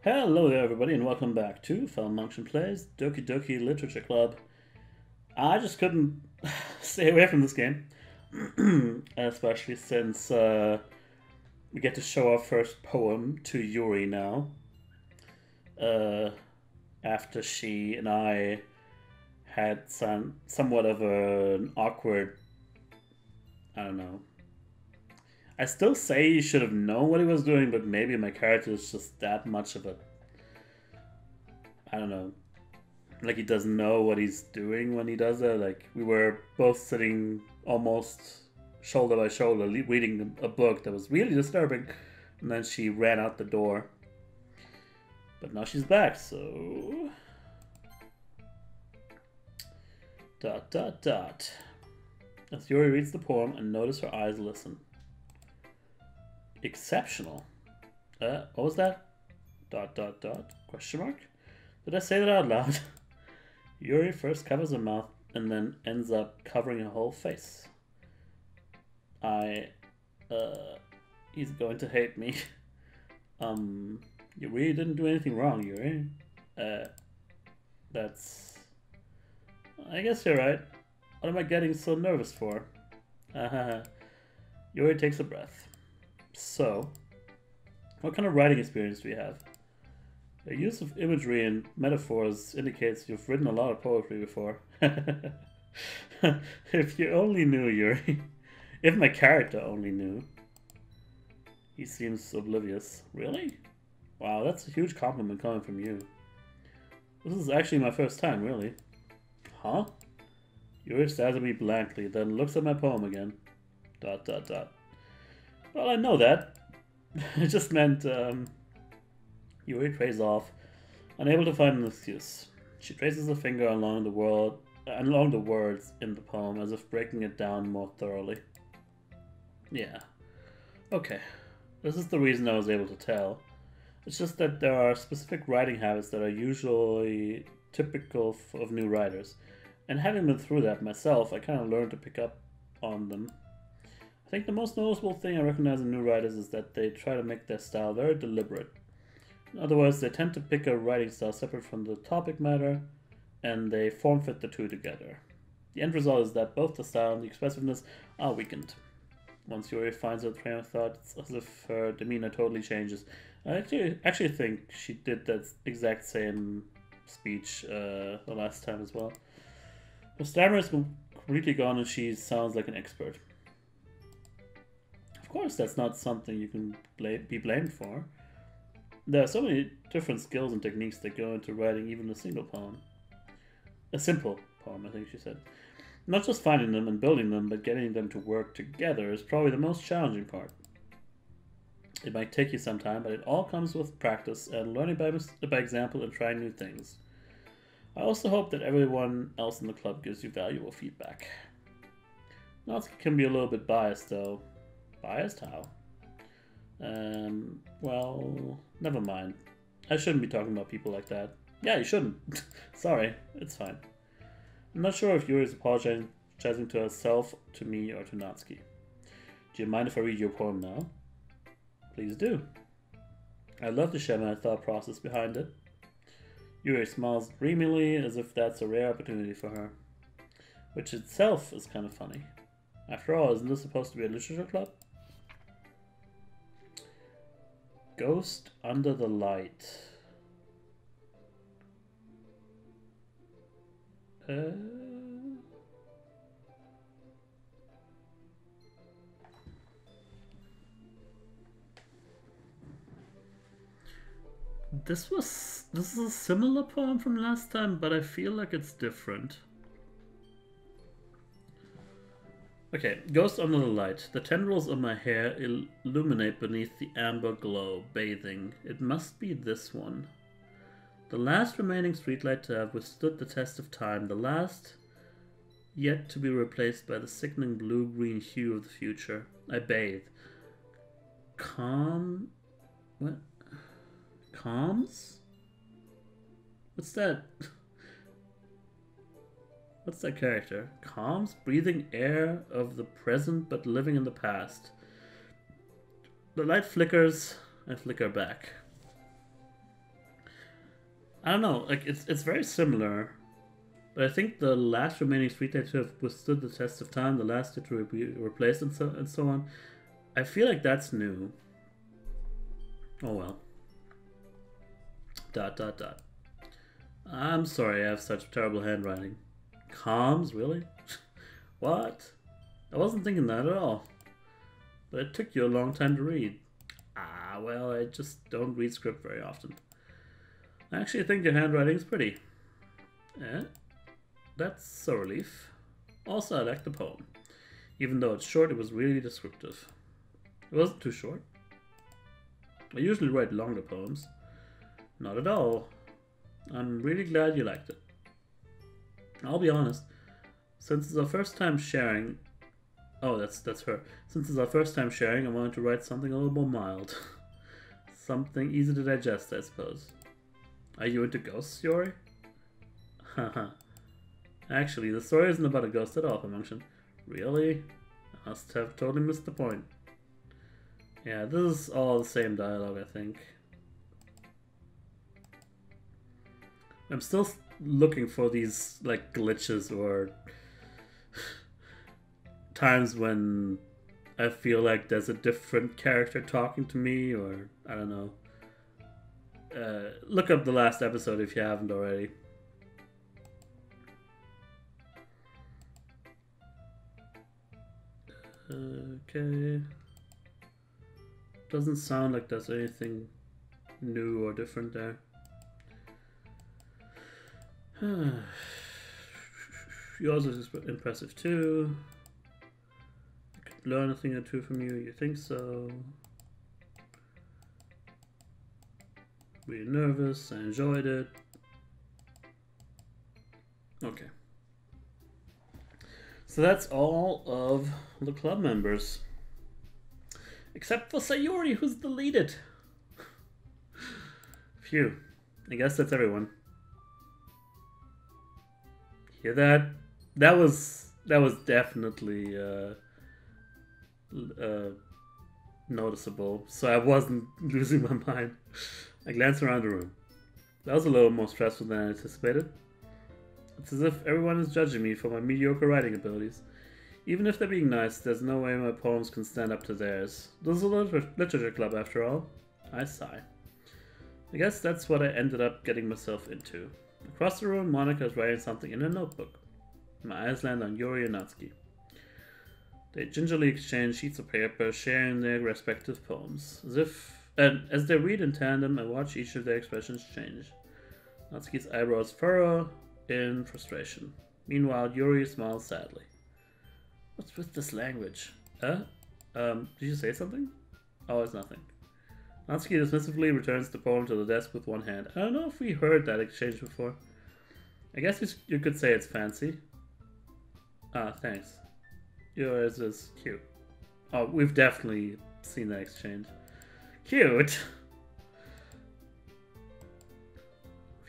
Hello there everybody and welcome back to falmunction Plays Doki Doki Literature Club. I just couldn't stay away from this game, especially since we get to show our first poem to Yuri now, after she and I had somewhat of an awkward, I don't know. I still say he should have known what he was doing, but maybe my character is just that much of a, I don't know, like he doesn't know what he's doing when he does it. Like we were both sitting almost shoulder by shoulder reading a book that was really disturbing, and then she ran out the door. But now she's back, so... Dot dot dot. As Yuri reads the poem and notice her eyes listen. Exceptional. What was that? Dot dot dot? Question mark? Did I say that out loud? Yuri first covers her mouth and then ends up covering her whole face. He's going to hate me. You really didn't do anything wrong, Yuri. That's... I guess you're right. What am I getting so nervous for? Yuri takes a breath. So, what kind of writing experience do you have? The use of imagery and metaphors indicates you've written a lot of poetry before. If you only knew, Yuri. If my character only knew. He seems oblivious. Really? Wow, that's a huge compliment coming from you. This is actually my first time, really. Huh? Yuri stares at me blankly, then looks at my poem again. Dot dot dot. Well, I know that. It just meant, Yuri trails off, unable to find an excuse. She traces a finger along the words in the poem, as if breaking it down more thoroughly. Yeah. Okay. This is the reason I was able to tell. It's just that there are specific writing habits that are usually typical of new writers. And having been through that myself, I kind of learned to pick up on them. I think the most noticeable thing I recognize in new writers is that they try to make their style very deliberate. In other words, they tend to pick a writing style separate from the topic matter, and they form fit the two together. The end result is that both the style and the expressiveness are weakened. Once Yuri finds her train of thought, it's as if her demeanor totally changes. I actually think she did that exact same speech the last time as well. Her stammer is completely gone and she sounds like an expert. Of course, that's not something you can be blamed for. There are so many different skills and techniques that go into writing even a single poem. A simple poem, I think she said. Not just finding them and building them, but getting them to work together is probably the most challenging part. It might take you some time, but it all comes with practice and learning by example and trying new things. I also hope that everyone else in the club gives you valuable feedback. Natsuki can be a little bit biased, though. Biased? How? Well, never mind. I shouldn't be talking about people like that. Yeah, you shouldn't. Sorry, it's fine. I'm not sure if Yuri is apologizing to herself, to me, or to Natsuki. Do you mind if I read your poem now? Please do. I'd love to share my thought process behind it. Yuri smiles dreamily as if that's a rare opportunity for her. Which itself is kind of funny. After all, isn't this supposed to be a literature club? Ghost under the light. This is a similar poem from last time, but I feel like it's different. Okay, Ghost under the light. The tendrils of my hair illuminate beneath the amber glow, bathing. It must be this one. The last remaining streetlight to have withstood the test of time, the last yet to be replaced by the sickening blue-green hue of the future. I bathe. What? Calms? What's that? What's that character? Calms, breathing air of the present but living in the past. The light flickers, I flicker back. I don't know, like it's very similar, but I think the last remaining street lights have withstood the test of time. The last to be replaced and so on. I feel like that's new. Oh well. Dot dot dot. I'm sorry, I have such terrible handwriting. Comms, really? What? I wasn't thinking that at all. But it took you a long time to read. Ah, well, I just don't read script very often. I actually think your handwriting's pretty. Eh? That's a relief. Also, I like the poem. Even though it's short, it was really descriptive. It wasn't too short. I usually write longer poems. Not at all. I'm really glad you liked it. I'll be honest. Since it's our first time sharing... Oh, that's her. Since it's our first time sharing, I wanted to write something a little more mild. Something easy to digest, I suppose. Are you into ghosts, Yori? Haha. Actually, the story isn't about a ghost at all, falmunction. Really? I must have totally missed the point. Yeah, this is all the same dialogue, I think. I'm still looking for these, like, glitches or times when I feel like there's a different character talking to me, or I don't know. Look up the last episode if you haven't already. Okay. Doesn't sound like there's anything new or different there. Yours is impressive too. I could learn a thing or two from you. You think so? Really nervous. I enjoyed it. Okay. So that's all of the club members. Except for Sayori, who's deleted. Phew. I guess that's everyone. Hear that? That was definitely noticeable. So I wasn't losing my mind. I glanced around the room. That was a little more stressful than I anticipated. It's as if everyone is judging me for my mediocre writing abilities. Even if they're being nice, there's no way my poems can stand up to theirs. This is a literature club after all. I sigh. I guess that's what I ended up getting myself into. Across the room, Monica is writing something in a notebook. My eyes land on Yuri and Natsuki. They gingerly exchange sheets of paper, sharing their respective poems. As they read in tandem, I watch each of their expressions change. Natsuki's eyebrows furrow in frustration. Meanwhile, Yuri smiles sadly. What's with this language? Did you say something? Oh, it's nothing. Natsuki dismissively returns the poem to the desk with one hand. I don't know if we heard that exchange before. I guess you could say it's fancy. Ah, thanks. Yours is cute. Oh, we've definitely seen that exchange. Cute!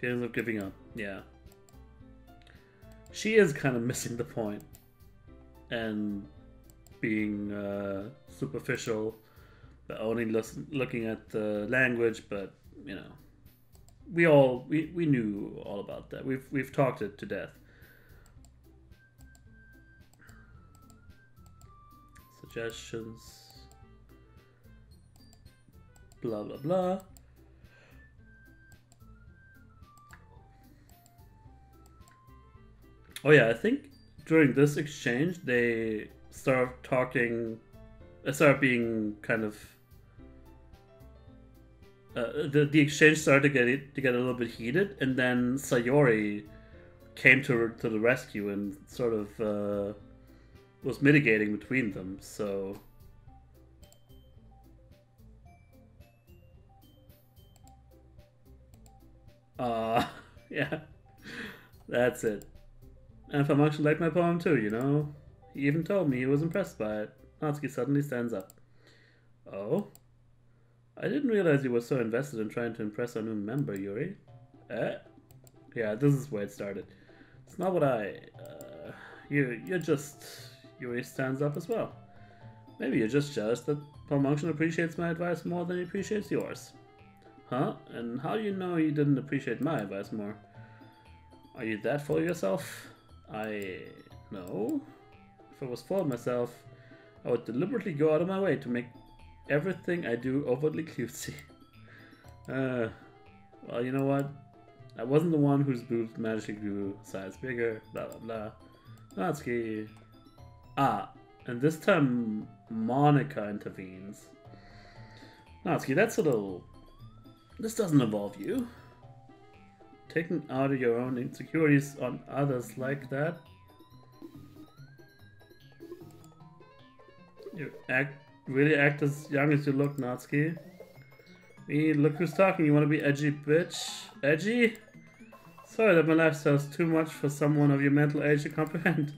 Feelings of giving up. Yeah. She is kind of missing the point. And being superficial, but only looking at the language, but you know, we knew all about that. We've talked it to death. Suggestions. Blah blah blah. Oh yeah, I think during this exchange they start being kind of the exchange started to get a little bit heated, and then Sayori came to the rescue and sort of was mitigating between them. So yeah, that's it. And falmunction liked my poem too, you know. He even told me he was impressed by it. Natsuki suddenly stands up. Oh? I didn't realize you were so invested in trying to impress our new member, Yuri. Yeah, this is where it started. It's not what you're just... Yuri stands up as well. Maybe you're just jealous that falmunction appreciates my advice more than he appreciates yours. Huh? And how do you know you didn't appreciate my advice more? Are you that full of yourself? No. If I was full of myself, I would deliberately go out of my way to make everything I do overtly cutesy. Well, you know what? I wasn't the one whose boobs magically grew size bigger, blah blah blah. Natsuki. Ah, and this time Monica intervenes. Natsuki, that's a little... This doesn't involve you. Taking out of your own insecurities on others like that. You really act as young as you look, Natsuki. Me, look who's talking. You want to be edgy, bitch? Edgy? Sorry that my lifestyle's too much for someone of your mental age to comprehend.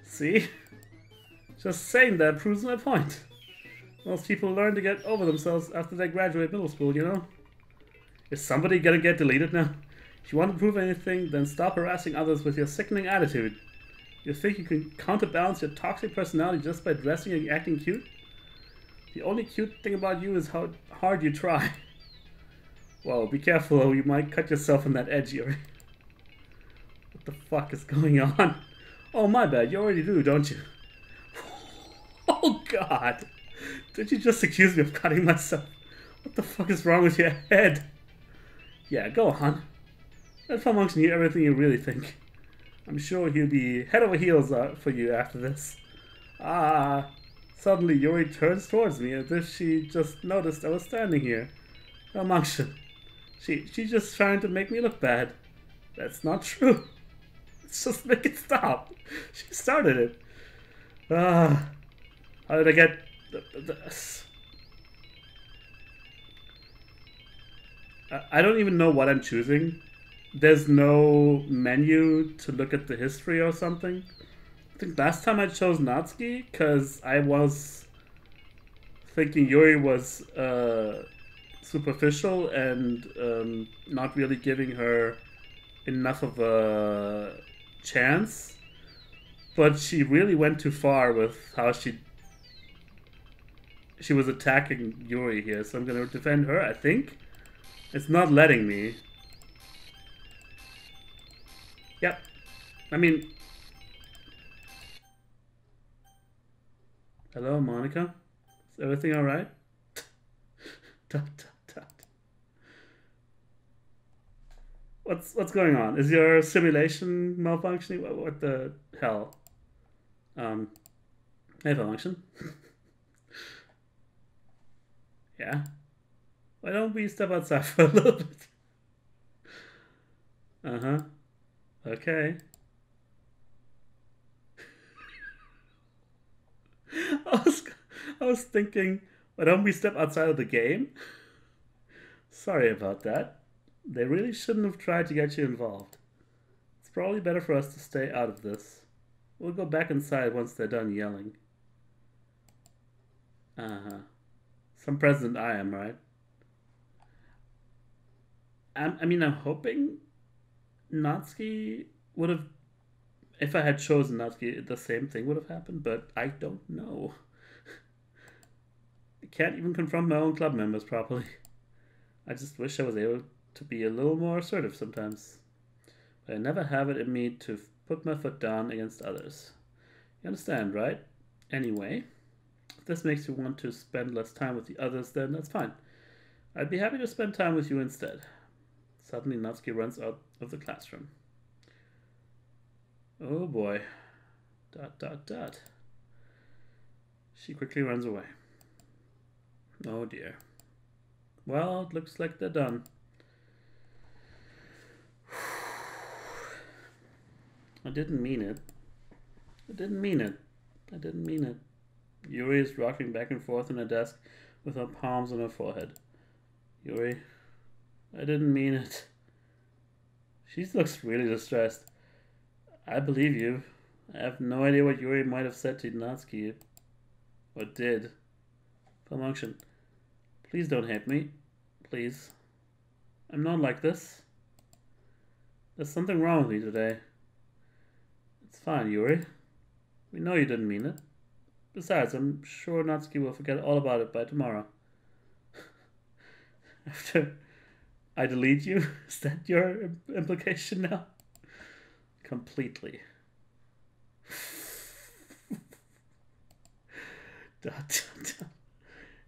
See? Just saying that proves my point. Most people learn to get over themselves after they graduate middle school, you know? Is somebody gonna get deleted now? If you want to prove anything, then stop harassing others with your sickening attitude. You think you can counterbalance your toxic personality just by dressing and acting cute? The only cute thing about you is how hard you try. Whoa, be careful or you might cut yourself on that edge, Yuri. What the fuck is going on? Oh, my bad, you already do, don't you? Oh god! Did you just accuse me of cutting myself? What the fuck is wrong with your head? Yeah, go on. Let falmunction hear everything you really think. I'm sure he'll be head over heels for you after this. Ah, suddenly Yuri turns towards me as if she just noticed I was standing here. Falmunction. She's just trying to make me look bad. That's not true. Let's just make it stop. She started it. Ah, how did I get this? I don't even know what I'm choosing. There's no menu to look at the history or something. I think last time I chose Natsuki because I was thinking Yuri was superficial and not really giving her enough of a chance. But she really went too far with how she was attacking Yuri here, so I'm gonna defend her, I think. It's not letting me. Yep. I mean... Hello, Monica? Is everything alright? Dot, dot, dot. What's going on? Is your simulation malfunctioning? What the hell? Hey, malfunction. Yeah? Why don't we step outside for a little bit? Uh-huh. Okay. I was thinking, why don't we step outside of the game? Sorry about that. They really shouldn't have tried to get you involved. It's probably better for us to stay out of this. We'll go back inside once they're done yelling. Uh-huh. Some president I am, right? I mean, I'm hoping Natsuki would have... If I had chosen Natsuki, the same thing would have happened, but I don't know. I can't even confront my own club members properly. I just wish I was able to be a little more assertive sometimes. But I never have it in me to put my foot down against others. You understand, right? Anyway, if this makes you want to spend less time with the others, then that's fine. I'd be happy to spend time with you instead. Suddenly Natsuki runs out of the classroom. Oh boy. Dot, dot, dot. She quickly runs away. Oh dear. Well, it looks like they're done. I didn't mean it. I didn't mean it. I didn't mean it. Yuri is rocking back and forth on her desk with her palms on her forehead. Yuri, I didn't mean it. She looks really distressed. I believe you. I have no idea what Yuri might have said to Natsuki. Or did. Falmunction, please don't hate me. Please. I'm not like this. There's something wrong with me today. It's fine, Yuri. We know you didn't mean it. Besides, I'm sure Natsuki will forget all about it by tomorrow. I delete you? Is that your implication now? Completely. Dot, dot, dot.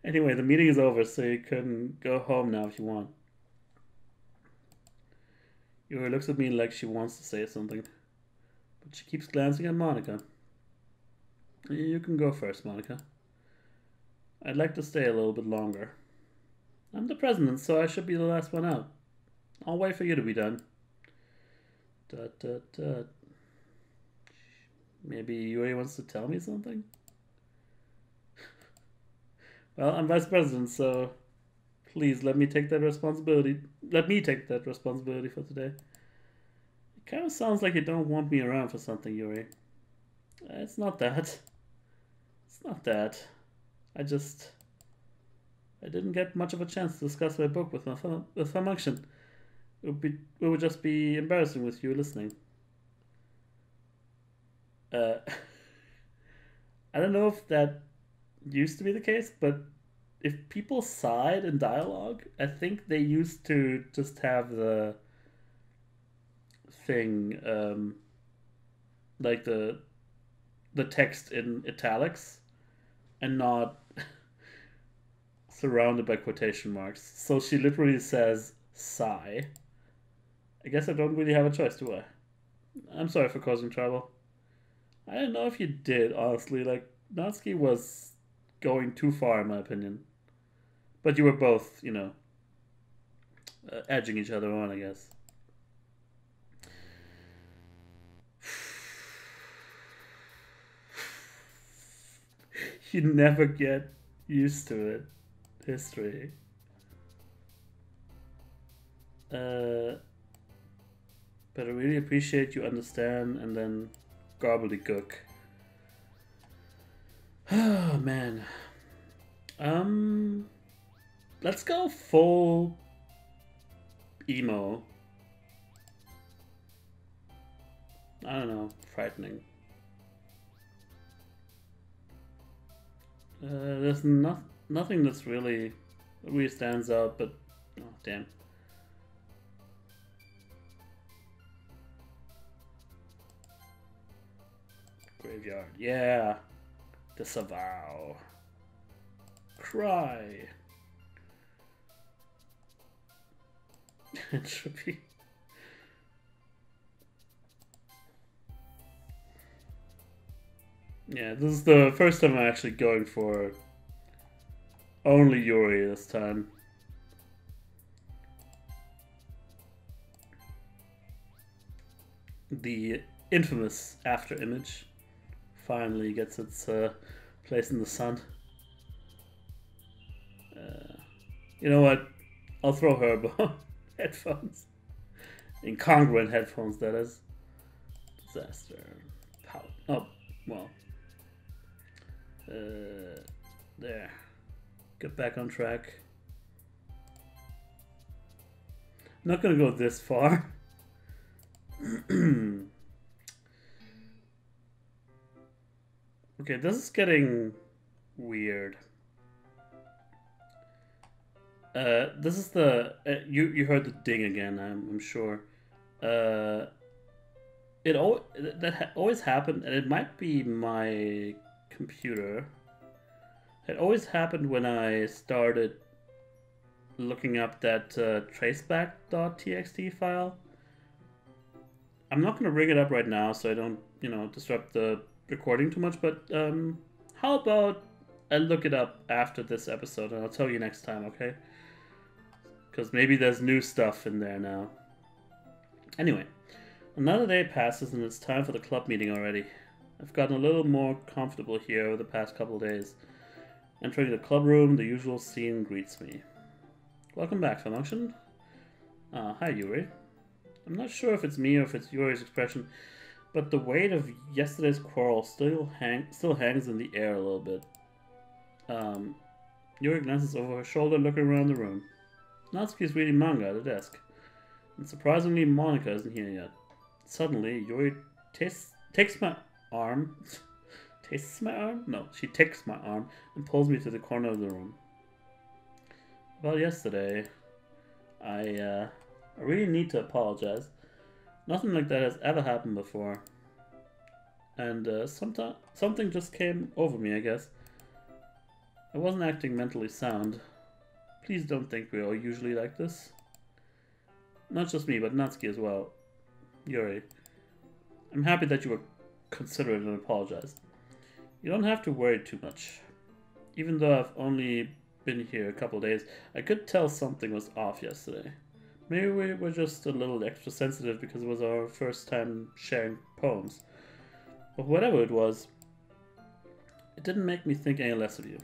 Anyway, the meeting is over, so you can go home now if you want. Yuri looks at me like she wants to say something, but she keeps glancing at Monica. You can go first, Monica. I'd like to stay a little bit longer. I'm the president, so I should be the last one out. I'll wait for you to be done. Dot, dot, dot. Maybe Yuri wants to tell me something? Well, I'm vice president, so please let me take that responsibility. Let me take that responsibility for today. It kind of sounds like you don't want me around for something, Yuri. It's not that. It's not that. I didn't get much of a chance to discuss my book with falmunction. It would just be embarrassing with you listening. I don't know if that used to be the case, but if people sighed in dialogue, I think they used to just have the thing, like the text in italics and not surrounded by quotation marks. So she literally says sigh. I guess I don't really have a choice, do I? I'm sorry for causing trouble. I don't know if you did, honestly. Like, Natsuki was going too far, in my opinion. But you were both, edging each other on, I guess. You never get used to it. History. But I really appreciate you understand, and then gobbledygook. Oh man. Let's go full emo. I don't know, frightening. There's nothing that's really stands out, but oh damn. Graveyard, yeah. Disavow. Cry. Entropy. Yeah, this is the first time I'm actually going for only Yuri this time. The infamous after image finally gets its place in the sun. You know what? I'll throw her a bone. Headphones. Incongruent headphones, that is. Disaster. Oh, well. There. Get back on track. I'm not gonna go this far. Okay, this is getting weird. This is the you heard the ding again. I'm sure. That always happened, and it might be my computer. It always happened when I started looking up that traceback.txt file. I'm not going to rig it up right now so I don't, disrupt the recording too much, but how about I look it up after this episode and I'll tell you next time, okay? Because maybe there's new stuff in there now. Anyway, another day passes and it's time for the club meeting already. I've gotten a little more comfortable here over the past couple of days. Entering the club room, the usual scene greets me. Welcome back, falmunction. Hi, Yuri. I'm not sure if it's me or if it's Yuri's expression, but the weight of yesterday's quarrel still hangs in the air a little bit. Yuri glances over her shoulder, looking around the room. Natsuki's reading manga at the desk, and surprisingly, Monica isn't here yet. Suddenly, Yuri takes my arm. Tastes my arm? No, she takes my arm and pulls me to the corner of the room. Well, yesterday, I really need to apologize. Nothing like that has ever happened before. And something just came over me, I guess. I wasn't acting mentally sound. Please don't think we are usually like this. Not just me, but Natsuki as well. Yuri. I'm happy that you were considerate and apologized. You don't have to worry too much. Even though I've only been here a couple days, I could tell something was off yesterday. Maybe we were just a little extra sensitive because it was our first time sharing poems. But whatever it was, it didn't make me think any less of you.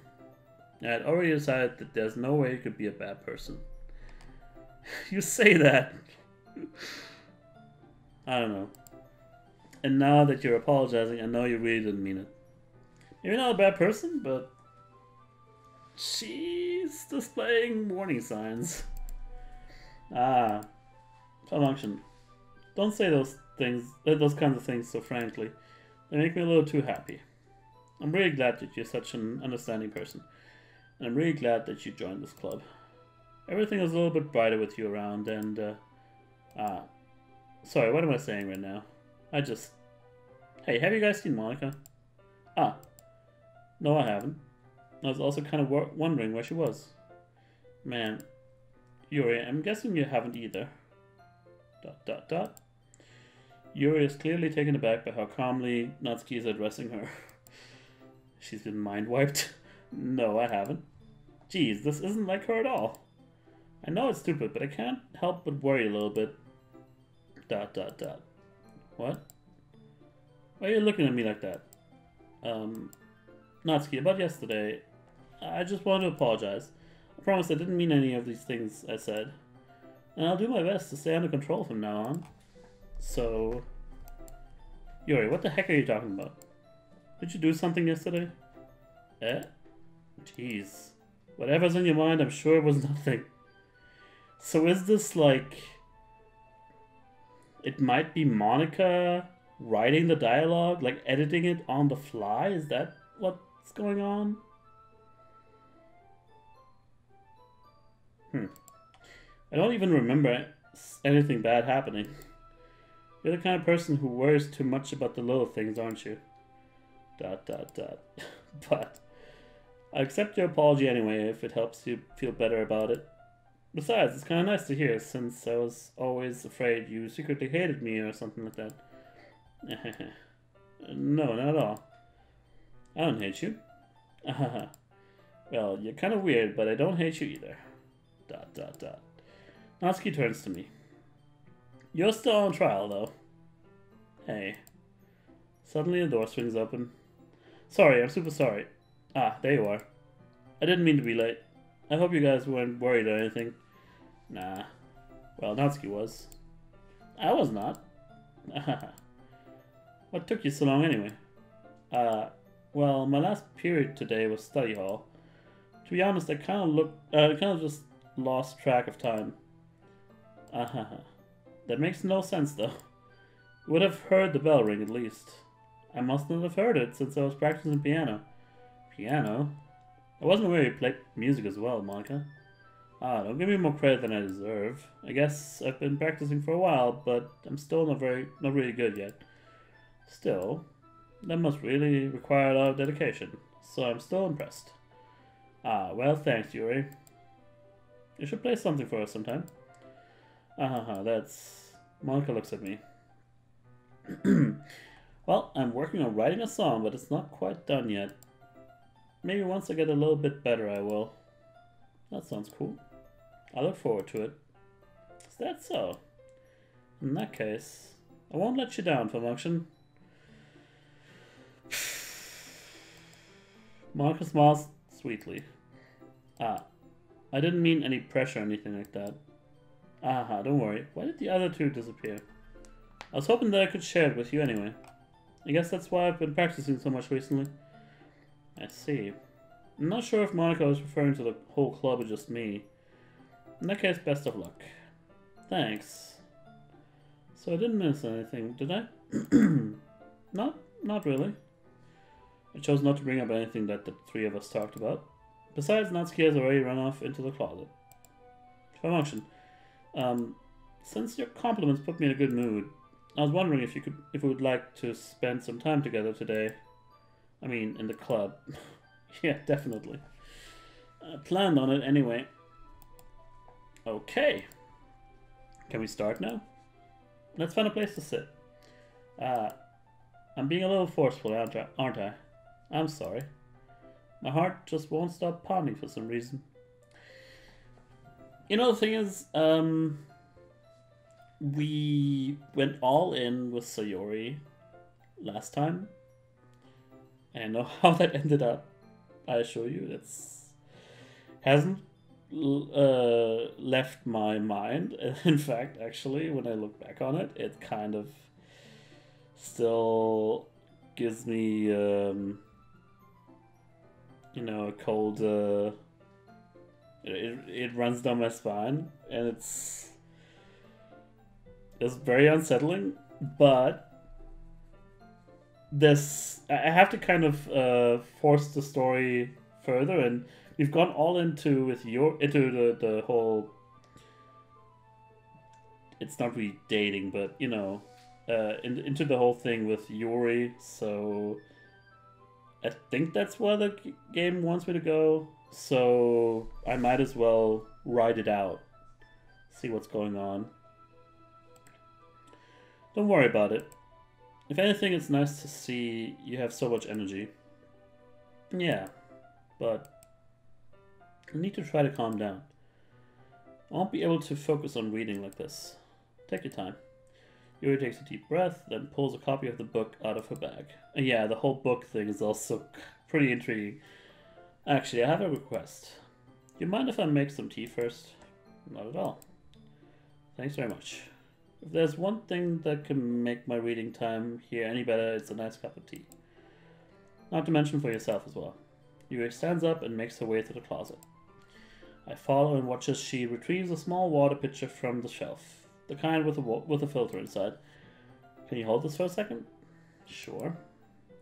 I had already decided that there's no way you could be a bad person. You say that. I don't know. And now that you're apologizing, I know you really didn't mean it. Maybe not a bad person, but she's displaying warning signs. Ah, falmunction. Don't say those kinds of things so frankly. They make me a little too happy. I'm really glad that you're such an understanding person. And I'm really glad that you joined this club. Everything is a little bit brighter with you around and, sorry, what am I saying right now? Hey, have you guys seen Monica? No, I haven't. I was also kind of wondering where she was. Man, Yuri, I'm guessing you haven't either. ... Yuri is clearly taken aback by how calmly Natsuki is addressing her. She's been mind-wiped? No, I haven't. Geez, this isn't like her at all. I know it's stupid, but I can't help but worry a little bit. ... What? Why are you looking at me like that? Natsuki, about yesterday, I just wanted to apologize. I promise I didn't mean any of these things I said. And I'll do my best to stay under control from now on. So... Yuri, what the heck are you talking about? Did you do something yesterday? Jeez. Whatever's in your mind, I'm sure it was nothing. So is this like... It might be Monica writing the dialogue, like editing it on the fly? Is that what's going on? I don't even remember anything bad happening. You're the kind of person who worries too much about the little things, aren't you? ... But I accept your apology anyway if it helps you feel better about it. Besides, it's kind of nice to hear since I was always afraid you secretly hated me or something like that. No, not at all. I don't hate you. Well, you're kind of weird, but I don't hate you either. ... Natsuki turns to me. You're still on trial, though. Hey. Suddenly the door swings open. Sorry, I'm super sorry. There you are. I didn't mean to be late. I hope you guys weren't worried or anything. Nah. Well, Natsuki was. I was not. What took you so long anyway? Well, my last period today was study hall. To be honest, I kind of just lost track of time. That makes no sense though. You would have heard the bell ring at least. I must not have heard it since I was practicing piano. Piano? I wasn't aware you played music as well, Monica. Don't give me more credit than I deserve. I guess I've been practicing for a while, but I'm still not really good yet. Still, that must really require a lot of dedication, so I'm still impressed. Well, thanks, Yuri. You should play something for us sometime. That's... Monica looks at me. Well, I'm working on writing a song, but it's not quite done yet. Maybe once I get a little bit better, I will. That sounds cool. I look forward to it. Is that so? In that case, I won't let you down, falmunction. Monica smiles sweetly. I didn't mean any pressure or anything like that. Don't worry. Why did the other two disappear? I was hoping that I could share it with you anyway. I guess that's why I've been practicing so much recently. I see. I'm not sure if Monica was referring to the whole club or just me. In that case, best of luck. Thanks. So I didn't miss anything, did I? Not really. I chose not to bring up anything that the three of us talked about. Besides, Natsuki has already run off into the closet. Falmunction, Since your compliments put me in a good mood, I was wondering if you would like to spend some time together today. I mean, in the club. Yeah, definitely. I planned on it anyway. Okay. Can we start now? Let's find a place to sit. I'm being a little forceful, aren't I? I'm sorry. My heart just won't stop pounding for some reason. You know, the thing is, we went all in with Sayori last time. And I know how that ended up. I assure you, that's hasn't left my mind. In fact, actually, when I look back on it, it kind of still gives me, you know, a cold. It runs down my spine, and it's very unsettling. But I have to kind of force the story further, and we've gone all into the whole. It's not really dating, but you know, into the whole thing with Yuri. So I think that's where the game wants me to go. So I might as well ride it out, see what's going on. Don't worry about it. If anything, it's nice to see you have so much energy. Yeah, but I need to try to calm down. I won't be able to focus on reading like this. Take your time. Yuri takes a deep breath, then pulls a copy of the book out of her bag. And yeah, the whole book thing is also pretty intriguing. Actually, I have a request. Do you mind if I make some tea first? Not at all. Thanks very much. If there's one thing that can make my reading time here any better, it's a nice cup of tea. Not to mention for yourself as well. Yuri stands up and makes her way to the closet. I follow and watch as she retrieves a small water pitcher from the shelf. The kind with a filter inside. Can you hold this for a second? Sure.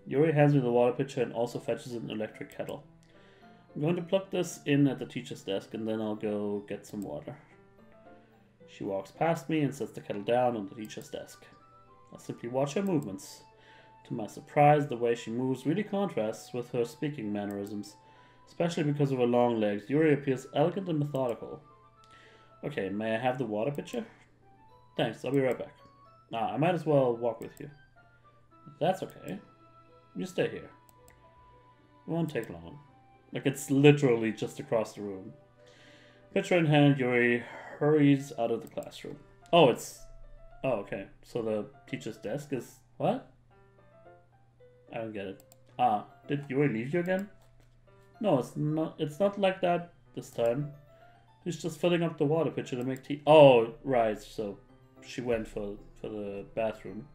Yuri hands me the water pitcher and also fetches an electric kettle. I'm going to plug this in at the teacher's desk and then I'll go get some water. She walks past me and sets the kettle down on the teacher's desk. I simply watch her movements. To my surprise, the way she moves really contrasts with her speaking mannerisms. Especially because of her long legs, Yuri appears elegant and methodical. Okay, may I have the water pitcher? Thanks, I'll be right back. I might as well walk with you. That's okay. You stay here. It won't take long. Like, it's literally just across the room. Pitcher in hand, Yuri hurries out of the classroom. Oh, okay. So the teacher's desk is... What? I don't get it. Did Yuri leave you again? No, it's not like that this time. He's just filling up the water pitcher to make tea. Oh, right. So she went for the bathroom.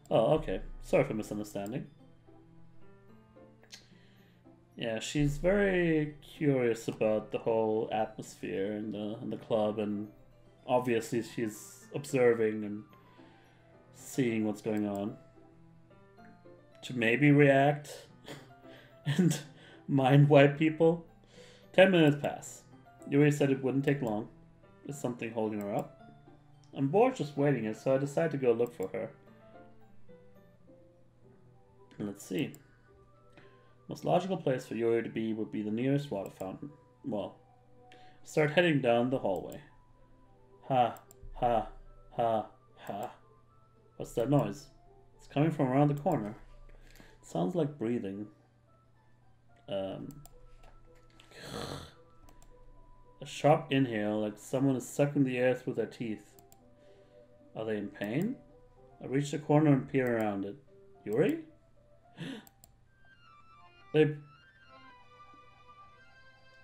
Oh, okay. Sorry for misunderstanding. Yeah, she's very curious about the whole atmosphere in the club, and obviously she's observing and seeing what's going on. To maybe react and mind wipe people. 10 minutes pass. Yuri said it wouldn't take long. Is something holding her up? I'm bored just waiting here, so I decide to go look for her. Let's see. Most logical place for Yuri to be would be the nearest water fountain. Well, start heading down the hallway. Ha, ha, ha, ha. What's that noise? It's coming from around the corner. It sounds like breathing. A sharp inhale, like someone is sucking the air through their teeth. Are they in pain? I reach the corner and peer around it. Yuri?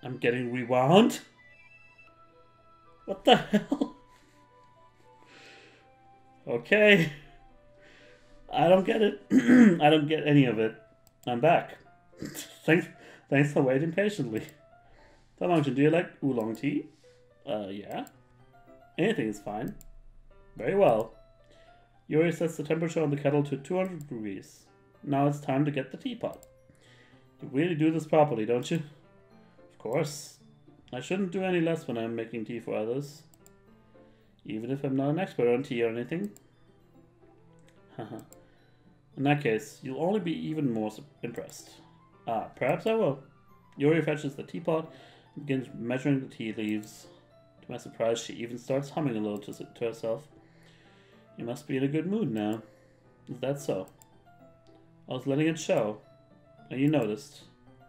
I'm getting rewound? What the hell? Okay. I don't get it. I don't get any of it. I'm back. Thanks for waiting patiently. Falmunction, do you like oolong tea? Yeah. Anything is fine. Very well. Yuri sets the temperature on the kettle to 200 degrees. Now it's time to get the teapot. You really do this properly, don't you? Of course. I shouldn't do any less when I'm making tea for others. even if I'm not an expert on tea or anything. Haha. In that case, you'll only be even more impressed. Ah, perhaps I will. Yuri fetches the teapot and begins measuring the tea leaves. To my surprise, she even starts humming a little to herself. You must be in a good mood now. Is that so? I was letting it show, and you noticed.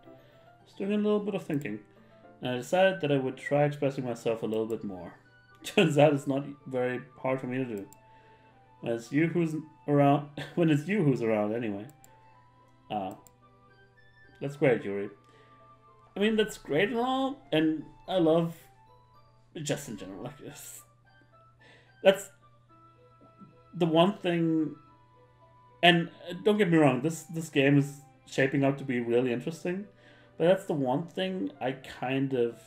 I was doing a little bit of thinking, and I decided that I would try expressing myself a little bit more. Turns out it's not very hard for me to do. When it's you who's around, anyway. Ah, that's great, Yuri. I mean, that's great and all, and I love, just in general, like this. That's the one thing, and don't get me wrong, this game is shaping up to be really interesting, but that's the one thing I kind of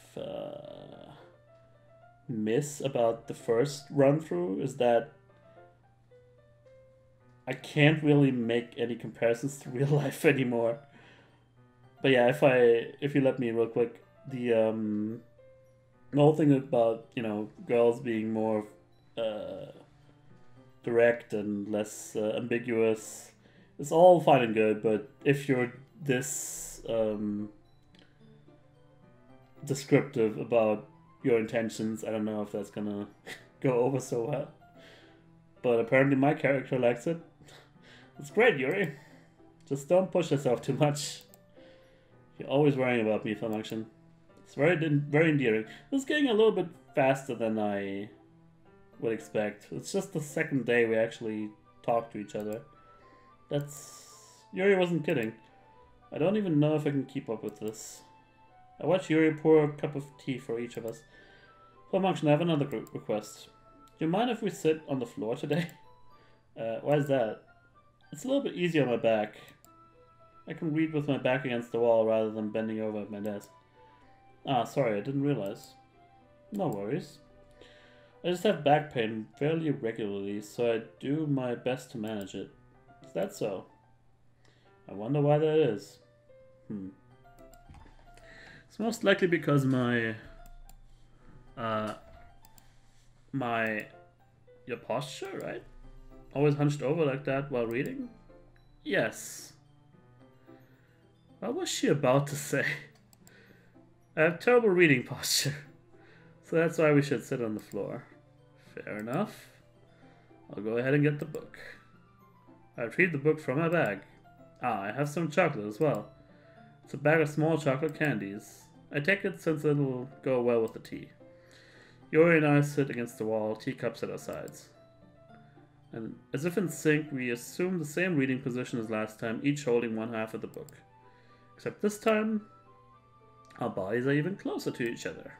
miss about the first run through, is that I can't really make any comparisons to real life anymore. But yeah, if you let me real quick, the whole thing about, you know, girls being more direct and less ambiguous, it's all fine and good, but if you're this descriptive about your intentions, I don't know if that's gonna go over so well. But apparently my character likes it. It's great, Yuri. Just don't push yourself too much. You're always worrying about me, falmunction. It's very endearing. It's getting a little bit faster than I would expect. It's just the second day we actually talked to each other. Yuri wasn't kidding. I don't even know if I can keep up with this. I watch Yuri pour a cup of tea for each of us. falmunction, I have another request. Do you mind if we sit on the floor today? Why is that? It's a little bit easier on my back. I can read with my back against the wall rather than bending over at my desk. Ah, sorry, I didn't realize. No worries. I just have back pain fairly regularly, so I do my best to manage it. Is that so? I wonder why that is. It's most likely because your posture, right? Always hunched over like that while reading? Yes. What was she about to say? I have terrible reading posture, so that's why we should sit on the floor. Fair enough. I'll go ahead and get the book. I retrieved the book from my bag. Ah, I have some chocolate as well. It's a bag of small chocolate candies. I take it since it'll go well with the tea. Yuri and I sit against the wall, teacups at our sides. And as if in sync, we assume the same reading position as last time, each holding one half of the book. Except this time, our bodies are even closer to each other.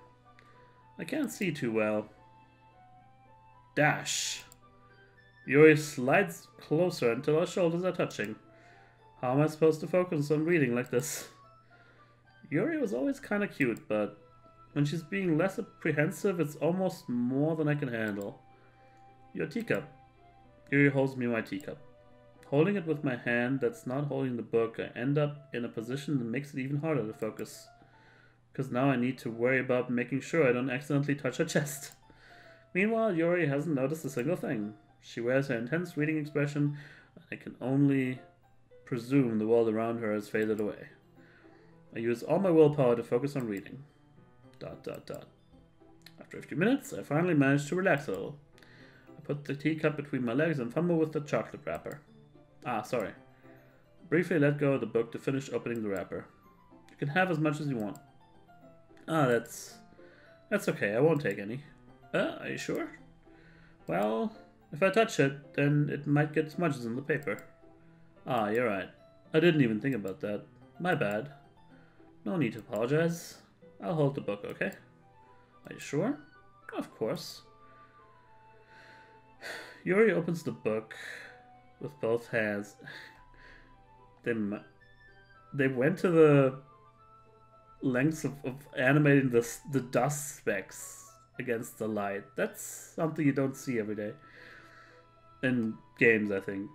I can't see too well. Dash. Yuri slides closer until our shoulders are touching. How am I supposed to focus on reading like this? Yuri was always kinda cute, but when she's being less apprehensive, it's almost more than I can handle. Your teacup. Yuri holds me my teacup. Holding it with my hand that's not holding the book, I end up in a position that makes it even harder to focus. Because now I need to worry about making sure I don't accidentally touch her chest. Meanwhile, Yuri hasn't noticed a single thing. She wears her intense reading expression, and I can only presume the world around her has faded away. I use all my willpower to focus on reading. ... After a few minutes, I finally manage to relax a little. I put the teacup between my legs and fumble with the chocolate wrapper. Ah, sorry. Briefly let go of the book to finish opening the wrapper. You can have as much as you want. Ah, that's okay, I won't take any. Are you sure? Well, if I touch it, then it might get smudges in the paper. Ah, you're right. I didn't even think about that. My bad. No need to apologize. I'll hold the book, okay? Are you sure? Of course. Yuri opens the book with both hands. They went to the lengths of animating the dust specks against the light. That's something you don't see every day. In games, I think.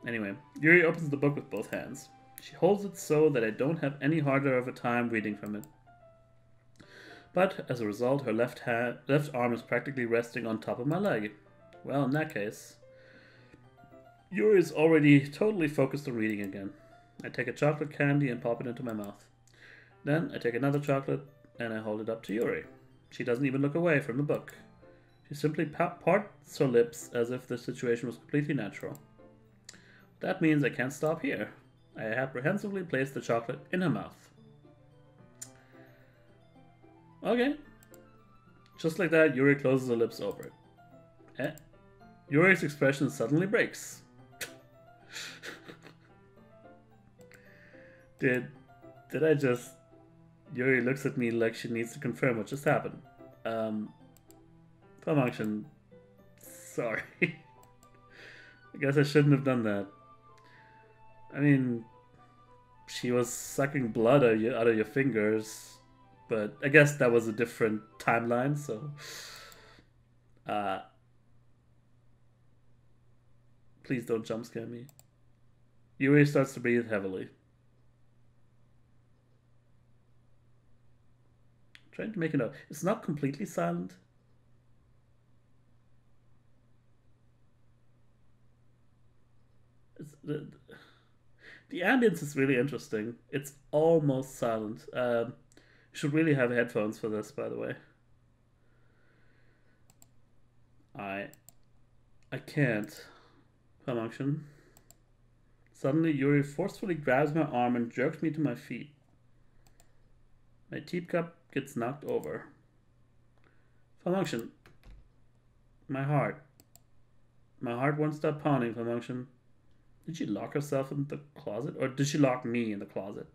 Anyway, Yuri opens the book with both hands. She holds it so that I don't have any harder of a time reading from it. But as a result, her left arm is practically resting on top of my leg. Well, in that case, Yuri is already totally focused on reading again. I take a chocolate candy and pop it into my mouth. Then I take another chocolate and I hold it up to Yuri. She doesn't even look away from the book. She simply parts her lips as if the situation was completely natural. That means I can't stop here. I apprehensively place the chocolate in her mouth. Okay. Just like that, Yuri closes her lips over it. Yuri's expression suddenly breaks. Did I just... Yuri looks at me like she needs to confirm what just happened. Falmunction. Sorry. I guess I shouldn't have done that. I mean, she was sucking blood out of your fingers, but I guess that was a different timeline, so... Please don't jump scare me. Yuri starts to breathe heavily. I'm trying to make it out. It's not completely silent. The ambience is really interesting. It's almost silent. You should really have headphones for this, by the way. I can't. Falmunction. Suddenly, Yuri forcefully grabs my arm and jerks me to my feet. My teacup gets knocked over. Falmunction. My heart. My heart won't stop pounding, Falmunction. Did she lock herself in the closet? Or did she lock me in the closet?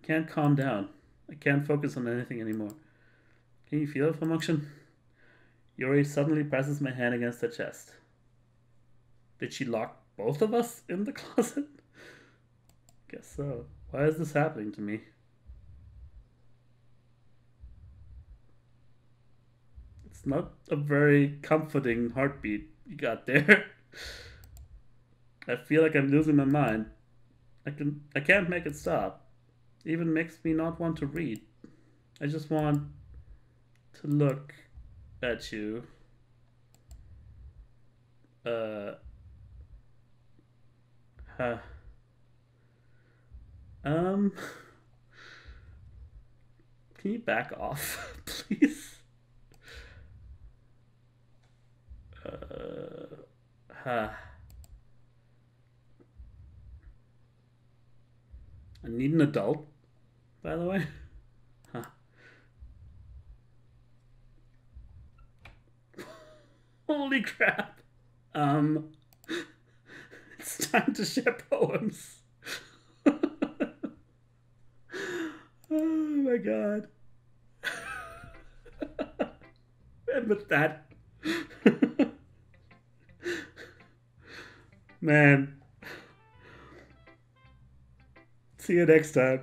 I can't calm down. I can't focus on anything anymore. Can you feel it, Falmunction? Yuri suddenly presses my hand against her chest. Did she lock both of us in the closet? Guess so. Why is this happening to me? It's not a very comforting heartbeat you got there. I feel like I'm losing my mind. I can't make it stop. It even makes me not want to read. I just want to look at you. Can you back off, please? I need an adult, by the way. Huh. Holy crap. It's time to share poems. Oh my god. And with that, man, see you next time.